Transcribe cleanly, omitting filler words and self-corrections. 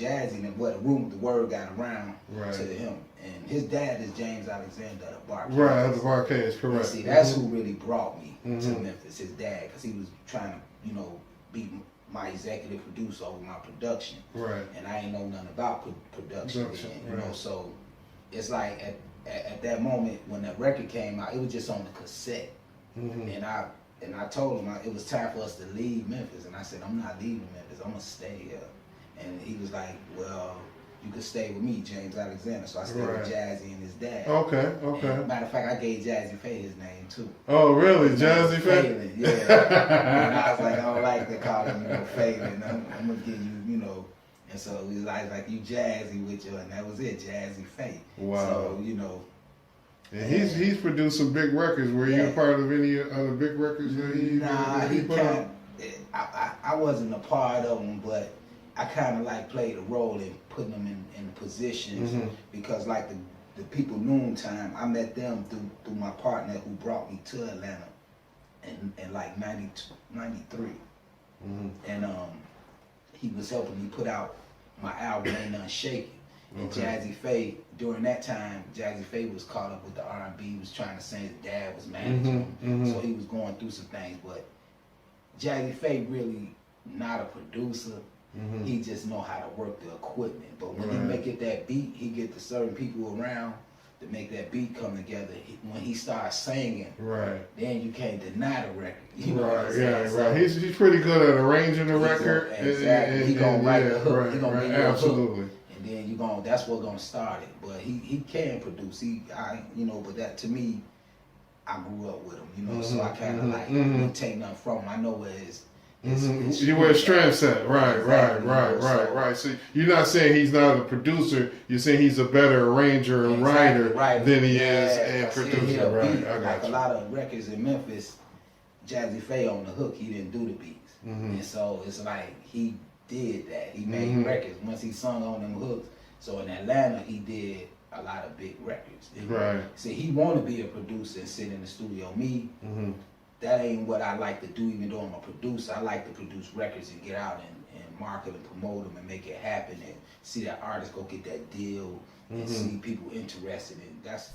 Jazze, and the word got around right. to him. And his dad is James Alexander, the Barcades. Right, the Barcades, correct. And see, that's who really brought me to Memphis, his dad, because he was trying to, you know, be my executive producer over my production. Right. And I ain't know nothing about production then, you know, so it's like at that moment when that record came out, it was just on the cassette. And I told him it was time for us to leave Memphis, and I said, I'm not leaving Memphis, I'm gonna stay here. And he was like, well, you could stay with me, James Alexander. So I stayed with Jazze and his dad. Okay. And matter of fact, I gave Jazze Pha his name too. Oh, really? Jazze Pha? Yeah. And I was like, I don't like to call him, you know, Phelan. I'm gonna give you, you know. And so we was like you Jazze with you, and that was it, Jazze Pha. Wow. So, you know. And he's produced some big records. Were you a part of any other big records that he put out? I wasn't a part of them, but I kind of like played a role in putting them in positions because like the people Noontime, I met them through my partner who brought me to Atlanta in like 93. And he was helping me put out my album Ain't Nothing Shaking. And Jazze Pha, during that time, Jazze Pha was caught up with the R&B. He was trying to sing. His dad was managing him, so he was going through some things. But Jazze Pha really not a producer. He just know how to work the equipment. But when he make it that beat, he get the certain people around to make that beat come together. When he starts singing, then you can't deny the record. You know what I'm saying? So he's pretty good at arranging the record. Exactly. He gonna write the hook. He gonna make the absolutely. hook. And then that's what gonna start it. But he can produce. You know, but that to me, I grew up with him. You know, so I kind of like don't take nothing from him. I know where his you where his strengths at. Right. So you're not saying he's not a producer. You're saying he's a better arranger and writer than he is a producer. Right. Like a lot of records in Memphis, Jazze Pha on the hook. He didn't do the beats, and so it's like he did that. He made records once he sung on them hooks. So in Atlanta, he did a lot of big records. See, he want to be a producer and sit in the studio. Me, that ain't what I like to do. Even though I'm a producer, I like to produce records and get out and market and promote them and make it happen and see that artist go get that deal and see people interested in. That's